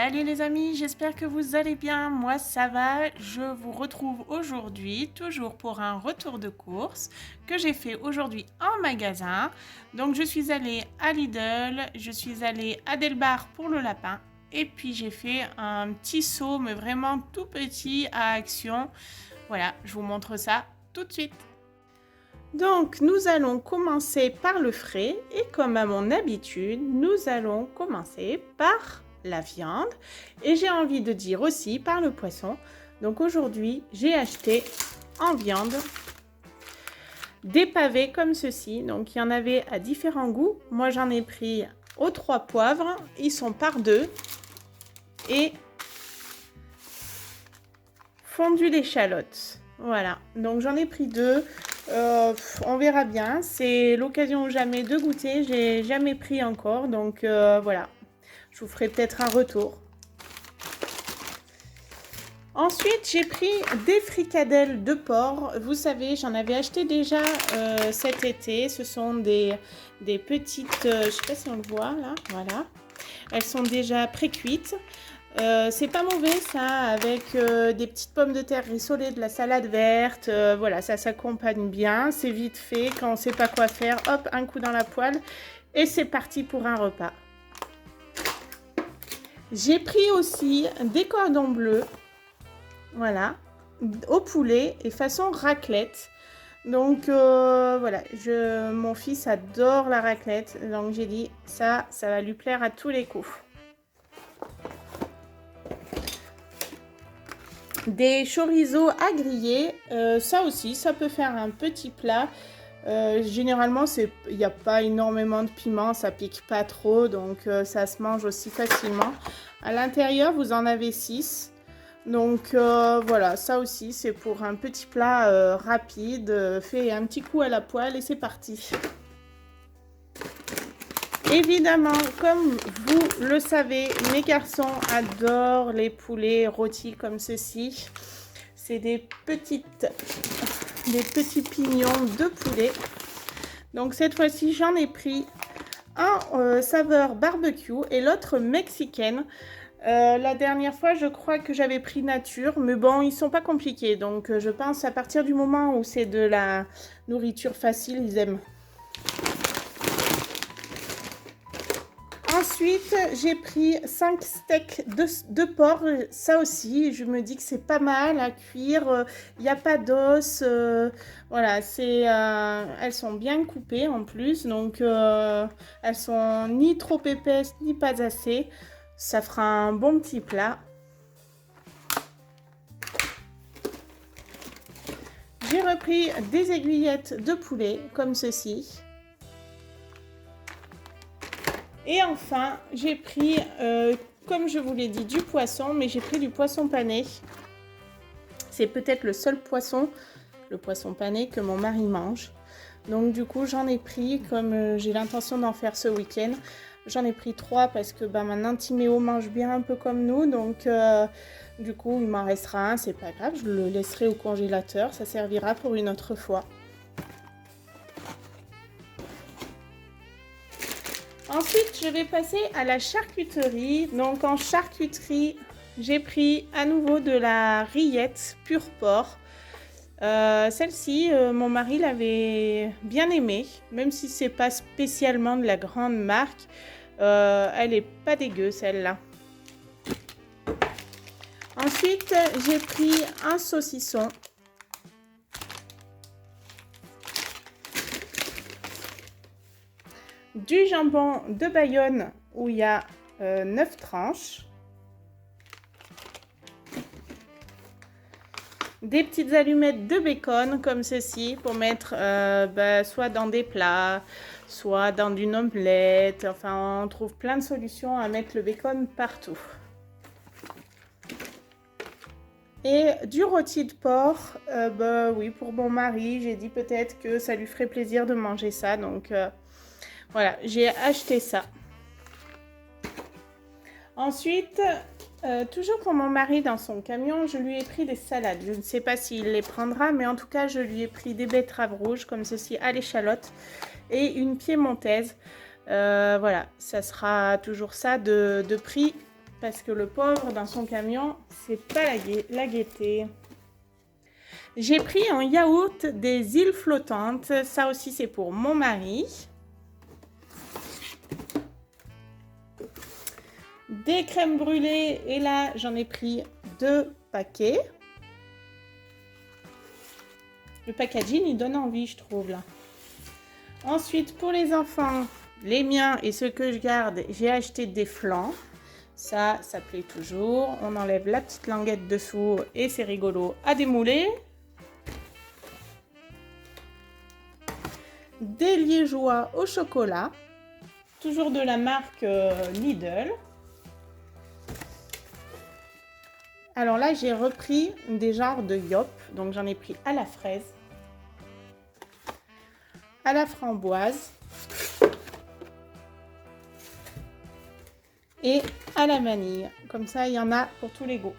Salut les amis, j'espère que vous allez bien. Moi ça va, je vous retrouve aujourd'hui toujours pour un retour de course que j'ai fait aujourd'hui en magasin. Donc je suis allée à Lidl, je suis allée à Delbar pour le lapin et puis j'ai fait un petit saut mais vraiment tout petit à Action. Voilà, je vous montre ça tout de suite. Donc nous allons commencer par le frais et comme à mon habitude, nous allons commencer par la viande et j'ai envie de dire aussi par le poisson. Donc aujourd'hui, j'ai acheté en viande des pavés comme ceci. Donc il y en avait à différents goûts. Moi j'en ai pris aux 3 poivres, ils sont par 2 et fondu d'échalotes. Voilà, donc j'en ai pris 2. On verra bien, c'est l'occasion ou jamais de goûter, j'ai jamais pris encore, donc voilà, je vous ferai peut-être un retour. Ensuite, j'ai pris des fricadelles de porc. Vous savez, j'en avais acheté déjà cet été. Ce sont des petites, je ne sais pas si on le voit là, voilà. Elles sont déjà pré-cuites. C'est pas mauvais ça, avec des petites pommes de terre rissolées, de la salade verte, voilà, ça s'accompagne bien, c'est vite fait, quand on sait pas quoi faire, hop, un coup dans la poêle et c'est parti pour un repas. J'ai pris aussi des cordons bleus, voilà, au poulet et façon raclette. Donc voilà, mon fils adore la raclette, donc j'ai dit ça va lui plaire à tous les coups. Des chorizo à griller, ça aussi, ça peut faire un petit plat. Généralement, il n'y a pas énormément de piment, ça pique pas trop, donc ça se mange aussi facilement. À l'intérieur, vous en avez 6. Donc voilà, ça aussi, c'est pour un petit plat rapide, fait un petit coup à la poêle et c'est parti. Évidemment, comme vous le savez, mes garçons adorent les poulets rôtis comme ceci. C'est des petits pignons de poulet. Donc cette fois-ci, j'en ai pris un saveur barbecue et l'autre mexicaine. La dernière fois, je crois que j'avais pris nature, mais bon, ils sont pas compliqués. Donc je pense à partir du moment où c'est de la nourriture facile, ils aiment. Ensuite, j'ai pris 5 steaks de porc. Ça aussi, je me dis que c'est pas mal à cuire. Il n'y a pas d'os. Voilà, elles sont bien coupées en plus. Donc, elles sont ni trop épaisses, ni pas assez. Ça fera un bon petit plat. J'ai repris des aiguillettes de poulet, comme ceci. Et enfin, j'ai pris, comme je vous l'ai dit, du poisson, mais j'ai pris du poisson pané. C'est peut-être le seul poisson, le poisson pané, que mon mari mange. Donc du coup, j'en ai pris, comme j'ai l'intention d'en faire ce week-end, j'en ai pris 3 parce que maintenant Timéo mange bien un peu comme nous. Donc du coup, il m'en restera un, c'est pas grave, je le laisserai au congélateur, ça servira pour une autre fois. Ensuite, je vais passer à la charcuterie. Donc en charcuterie, j'ai pris à nouveau de la rillette pur porc. Celle-ci, mon mari l'avait bien aimée, même si c'est pas spécialement de la grande marque. Elle est pas dégueu celle-là. Ensuite, j'ai pris un saucisson. Du jambon de Bayonne où il y a 9 tranches. Des petites allumettes de bacon comme ceci pour mettre soit dans des plats, soit dans une omelette. Enfin, on trouve plein de solutions à mettre le bacon partout. Et du rôti de porc, oui, pour mon mari, j'ai dit peut-être que ça lui ferait plaisir de manger ça. Donc voilà, j'ai acheté ça. Ensuite, toujours pour mon mari dans son camion, je lui ai pris des salades. Je ne sais pas s'il les prendra, mais en tout cas, je lui ai pris des betteraves rouges comme ceci à l'échalote et une piémontaise. Voilà, ça sera toujours ça de prix parce que le pauvre, dans son camion, c'est pas la gaieté. J'ai pris en yaourt des îles flottantes. Ça aussi, c'est pour mon mari. Des crèmes brûlées. Et là, j'en ai pris 2 paquets. Le packaging, il donne envie, je trouve, là. Ensuite, pour les enfants, les miens et ceux que je garde, j'ai acheté des flans. Ça plaît toujours. On enlève la petite languette dessous et c'est rigolo à démouler. Des liégeois au chocolat, toujours de la marque Lidl. Alors là, j'ai repris des genres de Yop, donc j'en ai pris à la fraise, à la framboise et à la vanille. Comme ça, il y en a pour tous les goûts.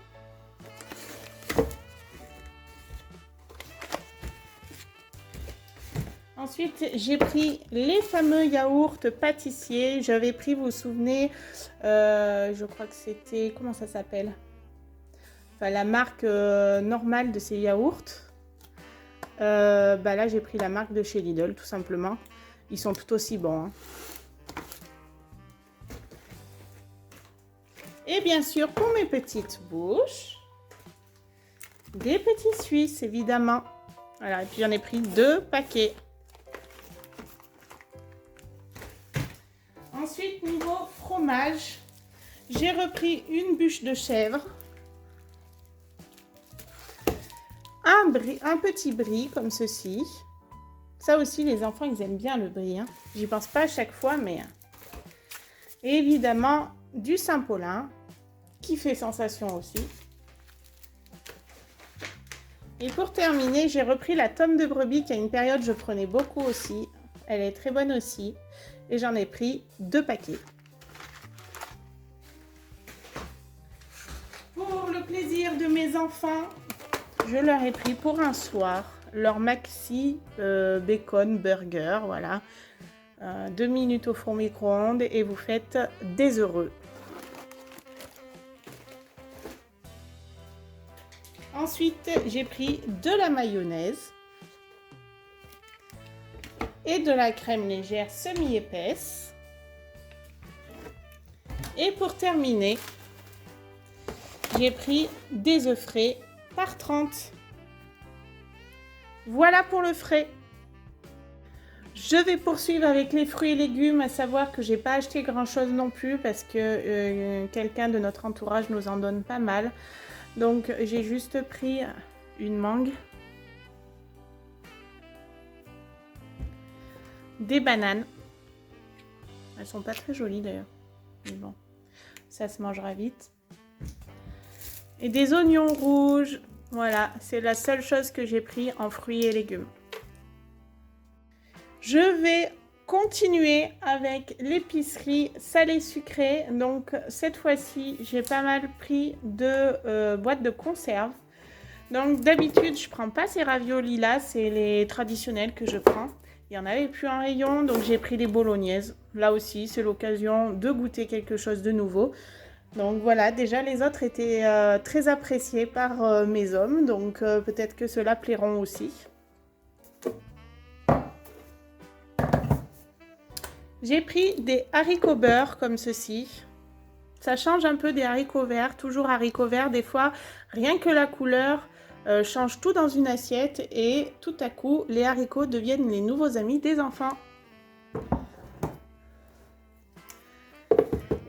Ensuite, j'ai pris les fameux yaourts pâtissiers. J'avais pris, vous vous souvenez, je crois que c'était, comment ça s'appelle? Enfin, la marque normale de ces yaourts. Là, j'ai pris la marque de chez Lidl, tout simplement. Ils sont tout aussi bons. Hein. Et bien sûr, pour mes petites bouches, des petits Suisses, évidemment. Voilà, et puis j'en ai pris 2 paquets. Ensuite, niveau fromage, j'ai repris une bûche de chèvre, un petit brie comme ceci. Ça aussi, les enfants, ils aiment bien le brie. Hein. J'y pense pas à chaque fois, mais... Et évidemment, du Saint-Paulin, qui fait sensation aussi. Et pour terminer, j'ai repris la tome de brebis, qui à une période, je prenais beaucoup aussi. Elle est très bonne aussi. Et j'en ai pris 2 paquets. Pour le plaisir de mes enfants, je leur ai pris pour un soir leur maxi bacon burger. Voilà. 2 minutes au four micro-ondes et vous faites des heureux. Ensuite, j'ai pris de la mayonnaise et de la crème légère semi-épaisse. Et pour terminer, j'ai pris des œufs frais par 30. Voilà pour le frais. Je vais poursuivre avec les fruits et légumes, à savoir que j'ai pas acheté grand chose non plus parce que quelqu'un de notre entourage nous en donne pas mal. Donc j'ai juste pris une mangue, des bananes. Elles sont pas très jolies d'ailleurs, mais bon, ça se mangera vite. Et des oignons rouges. Voilà, c'est la seule chose que j'ai pris en fruits et légumes. Je vais continuer avec l'épicerie salée sucrée. Donc cette fois-ci, j'ai pas mal pris de boîtes de conserve. Donc d'habitude, je prends pas ces raviolis là, c'est les traditionnels que je prends. Il n'y en avait plus en rayon, donc j'ai pris des bolognaises. Là aussi, c'est l'occasion de goûter quelque chose de nouveau. Donc voilà, déjà les autres étaient très appréciés par mes hommes, donc peut-être que ceux-là plairont aussi. J'ai pris des haricots beurre comme ceci. Ça change un peu des haricots verts, toujours haricots verts. Des fois, rien que la couleur change tout dans une assiette et tout à coup, les haricots deviennent les nouveaux amis des enfants.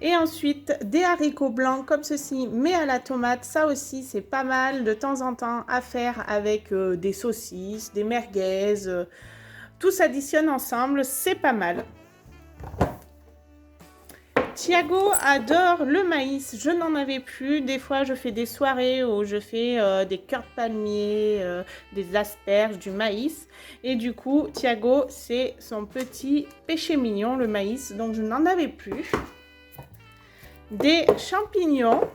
Et ensuite, des haricots blancs comme ceci, mais à la tomate. Ça aussi, c'est pas mal de temps en temps à faire avec des saucisses, des merguez. Tout s'additionne ensemble, c'est pas mal. Thiago adore le maïs, je n'en avais plus. Des fois, je fais des soirées où je fais des cœurs de palmier, des asperges, du maïs. Et du coup, Thiago, c'est son petit péché mignon, le maïs. Donc, je n'en avais plus. Des champignons.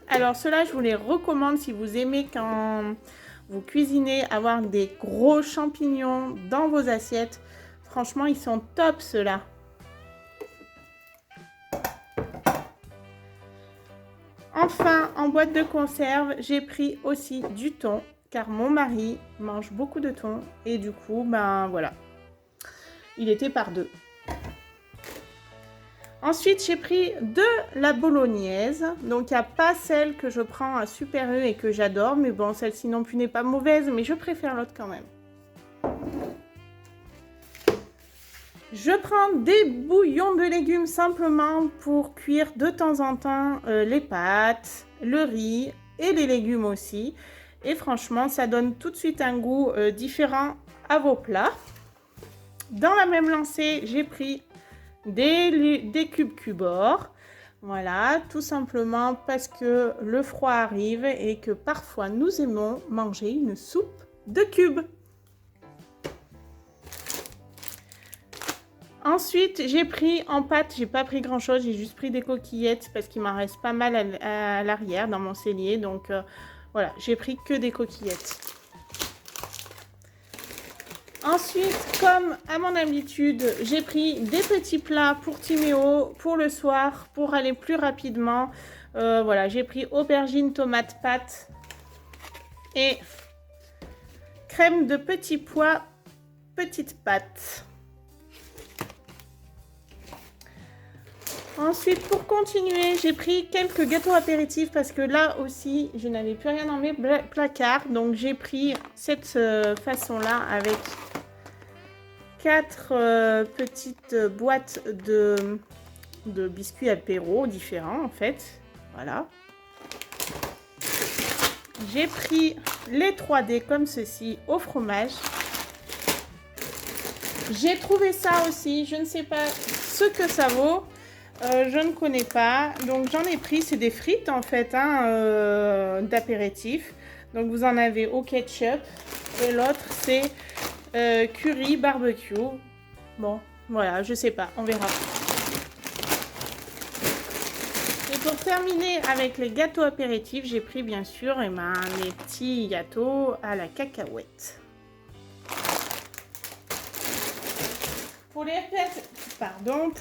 Alors, ceux-là, je vous les recommande si vous aimez quand vous cuisinez, avoir des gros champignons dans vos assiettes. Franchement, ils sont top, ceux-là. Enfin, en boîte de conserve, j'ai pris aussi du thon, car mon mari mange beaucoup de thon. Et du coup, ben voilà, il était par deux. Ensuite, j'ai pris de la bolognaise. Donc, il n'y a pas celle que je prends à Super U et que j'adore. Mais bon, celle-ci non plus n'est pas mauvaise, mais je préfère l'autre quand même. Je prends des bouillons de légumes simplement pour cuire de temps en temps les pâtes, le riz et les légumes aussi. Et franchement, ça donne tout de suite un goût différent à vos plats. Dans la même lancée, j'ai pris des cubes Cubor. Voilà, tout simplement parce que le froid arrive et que parfois nous aimons manger une soupe de cubes. Ensuite, j'ai pris en pâte, j'ai pas pris grand chose, j'ai juste pris des coquillettes parce qu'il m'en reste pas mal à l'arrière dans mon cellier. Donc voilà, j'ai pris que des coquillettes. Ensuite, comme à mon habitude, j'ai pris des petits plats pour Timéo, pour le soir, pour aller plus rapidement. Voilà, j'ai pris aubergines, tomates, pâtes et crème de petits pois, petites pâtes. Ensuite, pour continuer, j'ai pris quelques gâteaux apéritifs parce que là aussi, je n'avais plus rien dans mes placards. Donc, j'ai pris cette façon-là avec 4 petites boîtes de biscuits apéro différents en fait. Voilà. J'ai pris les 3D comme ceci au fromage. J'ai trouvé ça aussi, je ne sais pas ce que ça vaut. Je ne connais pas, donc j'en ai pris, c'est des frites en fait d'apéritif. Donc vous en avez au ketchup et l'autre c'est curry barbecue. Bon, voilà, je sais pas, on verra. Et pour terminer avec les gâteaux apéritifs, j'ai pris bien sûr les petits gâteaux à la cacahuète. Pour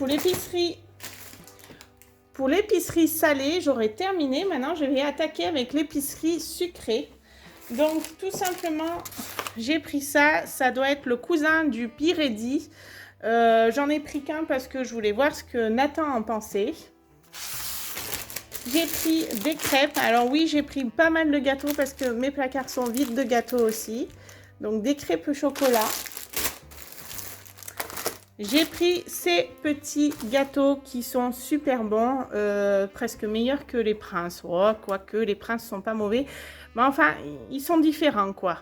l'épicerie. Pour l'épicerie salée, j'aurais terminé. Maintenant, je vais attaquer avec l'épicerie sucrée. Donc, tout simplement, j'ai pris ça. Ça doit être le cousin du Piredi. J'en ai pris qu'un parce que je voulais voir ce que Nathan en pensait. J'ai pris des crêpes. Alors oui, j'ai pris pas mal de gâteaux parce que mes placards sont vides de gâteaux aussi. Donc, des crêpes au chocolat. J'ai pris ces petits gâteaux qui sont super bons, presque meilleurs que les Princes. Oh, quoique les Princes sont pas mauvais. Mais enfin, ils sont différents, quoi.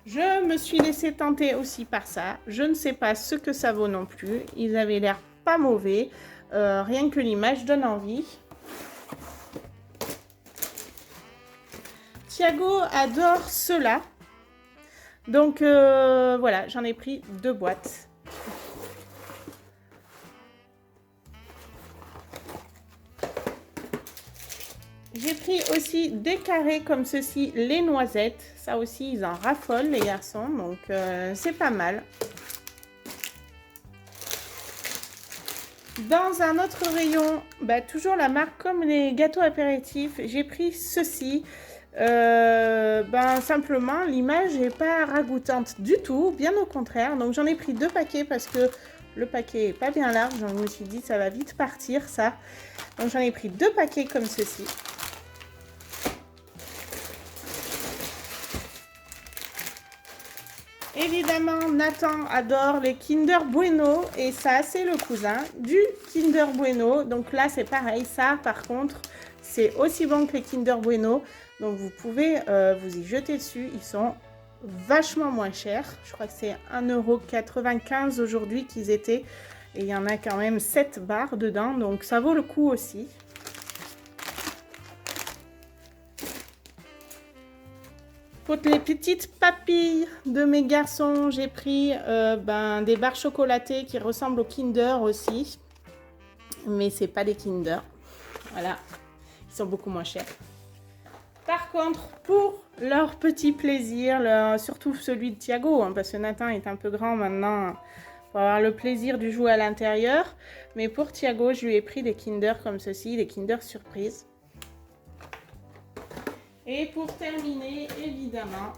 Je me suis laissée tenter aussi par ça. Je ne sais pas ce que ça vaut non plus. Ils avaient l'air pas mauvais. Rien que l'image donne envie. Thiago adore cela. Donc voilà, j'en ai pris 2 boîtes. J'ai pris aussi des carrés comme ceci, les noisettes. Ça aussi, ils en raffolent les garçons, donc c'est pas mal. Dans un autre rayon, toujours la marque comme les gâteaux apéritifs, j'ai pris ceci. Simplement l'image n'est pas ragoûtante du tout, bien au contraire. Donc j'en ai pris 2 paquets parce que le paquet est pas bien large. Donc je me suis dit ça va vite partir ça. Donc j'en ai pris 2 paquets comme ceci. Évidemment, Nathan adore les Kinder Bueno et ça c'est le cousin du Kinder Bueno. Donc là c'est pareil, ça par contre c'est aussi bon que les Kinder Bueno. Donc vous pouvez vous y jeter dessus, ils sont vachement moins chers. Je crois que c'est 1,95 € aujourd'hui qu'ils étaient. Et il y en a quand même 7 barres dedans, donc ça vaut le coup aussi. Pour les petites papilles de mes garçons, j'ai pris des barres chocolatées qui ressemblent aux Kinder aussi. Mais c'est pas des Kinder. Voilà, ils sont beaucoup moins chers. Par contre, pour leur petit plaisir, surtout celui de Thiago, parce que Nathan est un peu grand maintenant pour avoir le plaisir du jouet à l'intérieur. Mais pour Thiago, je lui ai pris des Kinder comme ceci, des Kinder Surprise. Et pour terminer, évidemment,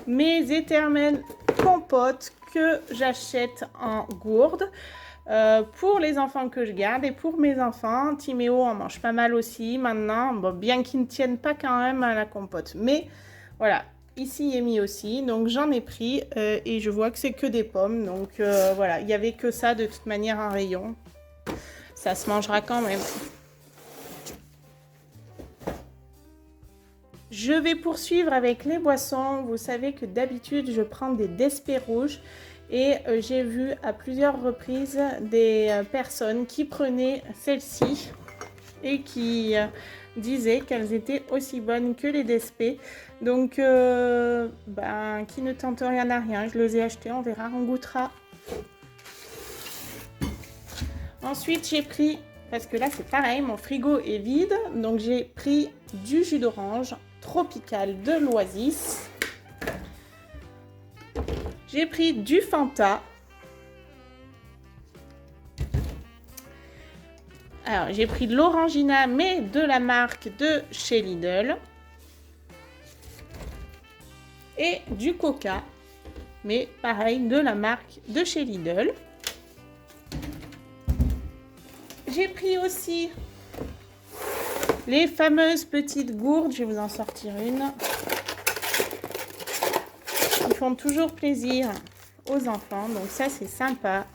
mes éternelles compotes que j'achète en gourde. Pour les enfants que je garde et pour mes enfants, Timéo en mange pas mal aussi maintenant, bon, bien qu'ils ne tiennent pas quand même à la compote. Mais voilà, ici il est mis aussi, donc j'en ai pris et je vois que c'est que des pommes. Donc voilà, il n'y avait que ça de toute manière en rayon. Ça se mangera quand même. Je vais poursuivre avec les boissons. Vous savez que d'habitude, je prends des Despé rouges. Et j'ai vu à plusieurs reprises des personnes qui prenaient celles-ci et qui disaient qu'elles étaient aussi bonnes que les Despé. Donc, qui ne tente rien à rien. Je les ai achetées, on verra, on goûtera. Ensuite, j'ai pris, parce que là c'est pareil, mon frigo est vide. Donc, j'ai pris du jus d'orange tropical de l'Oasis. J'ai pris du Fanta. Alors, j'ai pris de l'Orangina, mais de la marque de chez Lidl. Et du Coca, mais pareil, de la marque de chez Lidl. J'ai pris aussi les fameuses petites gourdes. Je vais vous en sortir une. Ils font toujours plaisir aux enfants, donc ça c'est sympa.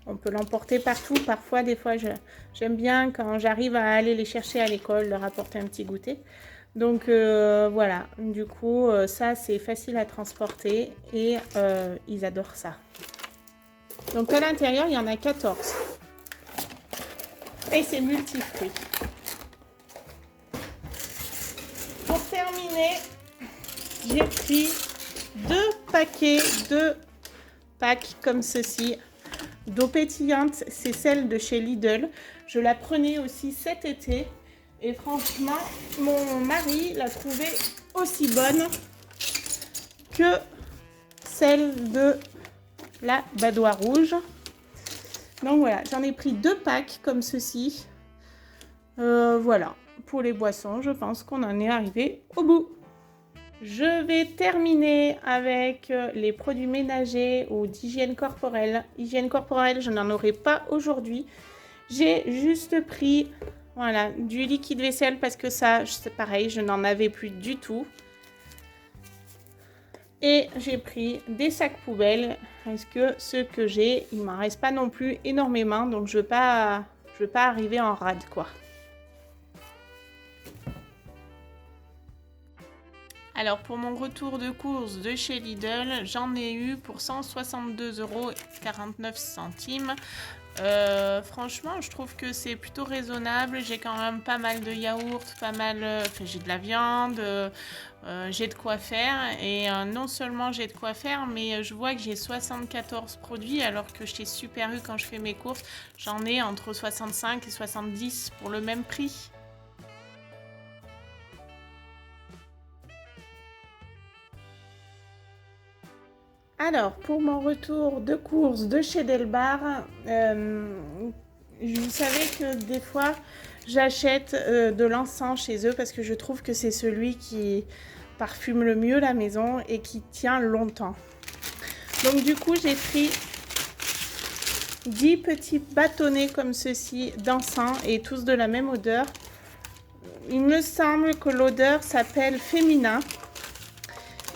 On peut l'emporter partout. Parfois, des fois, j'aime bien quand j'arrive à aller les chercher à l'école, leur apporter un petit goûter. Donc voilà, du coup, ça c'est facile à transporter et ils adorent ça. Donc à l'intérieur, il y en a 14. Et c'est multifruits. Pour terminer, j'ai pris 2 paquets de packs comme ceci d'eau pétillante. C'est celle de chez Lidl. Je la prenais aussi cet été et franchement mon mari l'a trouvée aussi bonne que celle de la Badoie rouge. Donc voilà, j'en ai pris 2 packs comme ceci. Voilà, pour les boissons, je pense qu'on en est arrivé au bout. Je vais terminer avec les produits ménagers ou d'hygiène corporelle. Hygiène corporelle, je n'en aurai pas aujourd'hui. J'ai juste pris voilà, du liquide vaisselle parce que ça, c'est pareil, je n'en avais plus du tout. Et j'ai pris des sacs poubelles parce que ceux que j'ai, il m'en reste pas non plus énormément. Donc je veux pas arriver en rade quoi. Alors pour mon retour de course de chez Lidl, j'en ai eu pour 162,49 €. Franchement, je trouve que c'est plutôt raisonnable. J'ai quand même pas mal de yaourts, j'ai de la viande, j'ai de quoi faire. Et non seulement j'ai de quoi faire, mais je vois que j'ai 74 produits alors que chez Super U, quand je fais mes courses, j'en ai entre 65 et 70 pour le même prix. Alors, pour mon retour de course de chez Delbar, vous savez que des fois, j'achète de l'encens chez eux parce que je trouve que c'est celui qui parfume le mieux la maison et qui tient longtemps. Donc du coup, j'ai pris 10 petits bâtonnets comme ceci d'encens et tous de la même odeur. Il me semble que l'odeur s'appelle Féminin.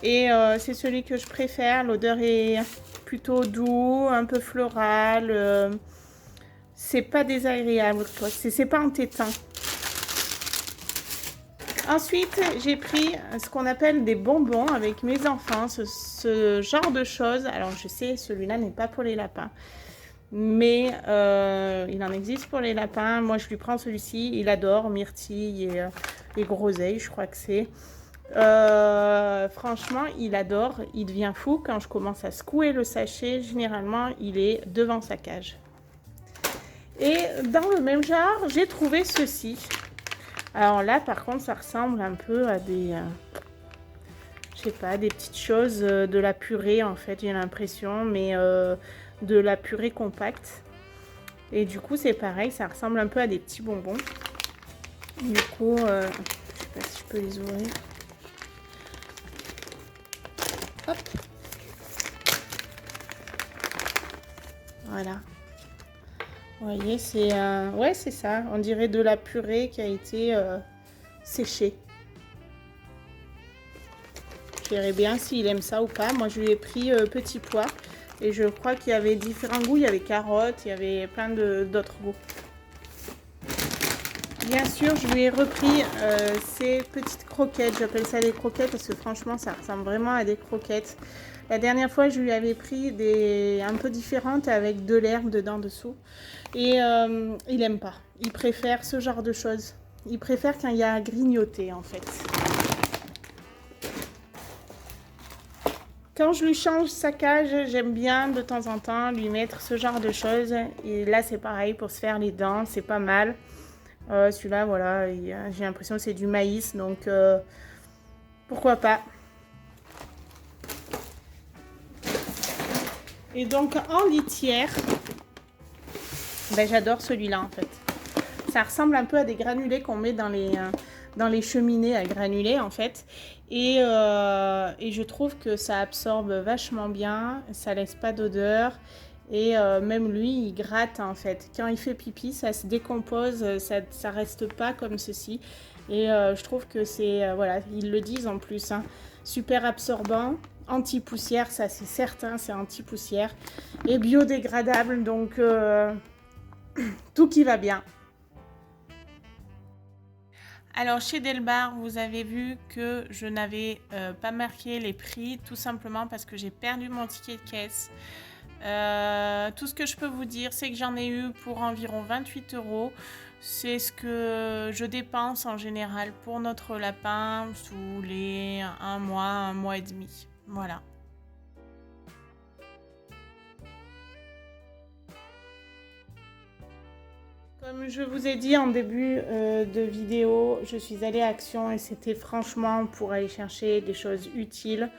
Et c'est celui que je préfère. L'odeur est plutôt doux, un peu floral. C'est pas désagréable, quoi. C'est pas entêtant. Ensuite, j'ai pris ce qu'on appelle des bonbons avec mes enfants. Ce genre de choses. Alors, je sais, celui-là n'est pas pour les lapins. Mais il en existe pour les lapins. Moi, je lui prends celui-ci. Il adore myrtille et groseille, je crois que c'est. Franchement, il adore, il devient fou quand je commence à secouer le sachet. Généralement, il est devant sa cage. Et dans le même genre, j'ai trouvé ceci. Alors là, par contre, ça ressemble un peu à des... Je je sais pas, des petites choses, de la purée en fait, j'ai l'impression, mais de la purée compacte. Et du coup, c'est pareil, ça ressemble un peu à des petits bonbons. Du coup, je sais pas si je peux les ouvrir. Hop. Voilà. Vous voyez, c'est ouais, c'est ça. On dirait de la purée qui a été séchée. Je verrai bien s'il aime ça ou pas. Moi, je lui ai pris petit pois. Et je crois qu'il y avait différents goûts. Il y avait carottes, il y avait plein d'autres goûts. Bien sûr, je lui ai repris ces petites croquettes. J'appelle ça des croquettes parce que franchement, ça ressemble vraiment à des croquettes. La dernière fois, je lui avais pris des un peu différentes avec de l'herbe dedans dessous. Et il n'aime pas. Il préfère ce genre de choses. Il préfère quand il y a à grignoter en fait. Quand je lui change sa cage, j'aime bien de temps en temps lui mettre ce genre de choses. Et là, c'est pareil pour se faire les dents, c'est pas mal. Celui-là, voilà, j'ai l'impression que c'est du maïs, donc pourquoi pas. Et donc en litière, ben, j'adore celui-là en fait. Ça ressemble un peu à des granulés qu'on met dans les cheminées à granulés en fait. Et je trouve que ça absorbe vachement bien, ça laisse pas d'odeur. Et même lui, il gratte en fait. Quand il fait pipi, ça se décompose, ça reste pas comme ceci. Et je trouve que c'est, voilà, ils le disent en plus, hein, super absorbant, anti-poussière, ça c'est certain, c'est anti-poussière. Et biodégradable, donc tout qui va bien. Alors chez Delbar, vous avez vu que je n'avais pas marqué les prix, tout simplement parce que j'ai perdu mon ticket de caisse. Tout ce que je peux vous dire, c'est que j'en ai eu pour environ 28 €. C'est ce que je dépense en général pour notre lapin sous les un mois et demi. Voilà. Comme je vous ai dit en début de vidéo, je suis allée à Action et c'était franchement pour aller chercher des choses utiles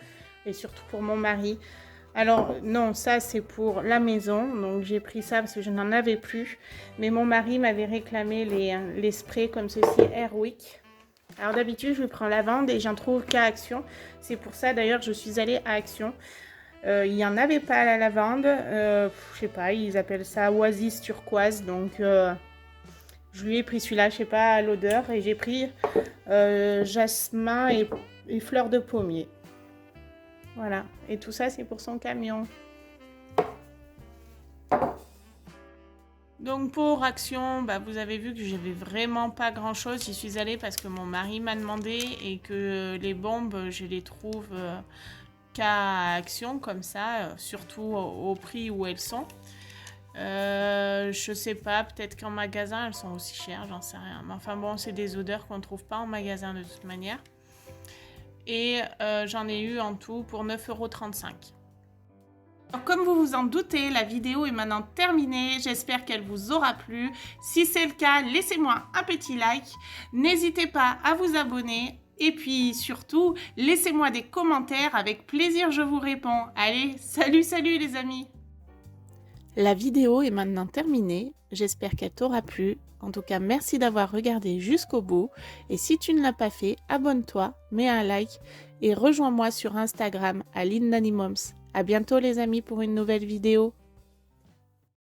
et surtout pour mon mari. Alors non, ça c'est pour la maison, donc j'ai pris ça parce que je n'en avais plus. Mais mon mari m'avait réclamé les sprays comme ceci, Airwick. Alors d'habitude je prends lavande et j'en trouve qu'à Action. C'est pour ça d'ailleurs que je suis allée à Action. Il n'y en avait pas à la lavande, je sais pas, ils appellent ça oasis turquoise, donc je lui ai pris celui-là, je sais pas l'odeur, et j'ai pris jasmin et fleurs de pommier. Voilà, et tout ça c'est pour son camion. Donc pour Action, bah, vous avez vu que j'avais vraiment pas grand chose. J'y suis allée parce que mon mari m'a demandé et que les bombes, je les trouve qu'à Action comme ça, surtout au prix où elles sont. Je sais pas, peut-être qu'en magasin elles sont aussi chères, j'en sais rien. Mais enfin bon, c'est des odeurs qu'on trouve pas en magasin de toute manière. Et j'en ai eu en tout pour 9,35 €. Alors, comme vous vous en doutez, la vidéo est maintenant terminée. J'espère qu'elle vous aura plu. Si c'est le cas, laissez-moi un petit like. N'hésitez pas à vous abonner. Et puis surtout, laissez-moi des commentaires. Avec plaisir, je vous réponds. Allez, salut, salut les amis! La vidéo est maintenant terminée. J'espère qu'elle t'aura plu. En tout cas, merci d'avoir regardé jusqu'au bout. Et si tu ne l'as pas fait, abonne-toi, mets un like et rejoins-moi sur Instagram à Linda Nanimoms. À bientôt les amis pour une nouvelle vidéo.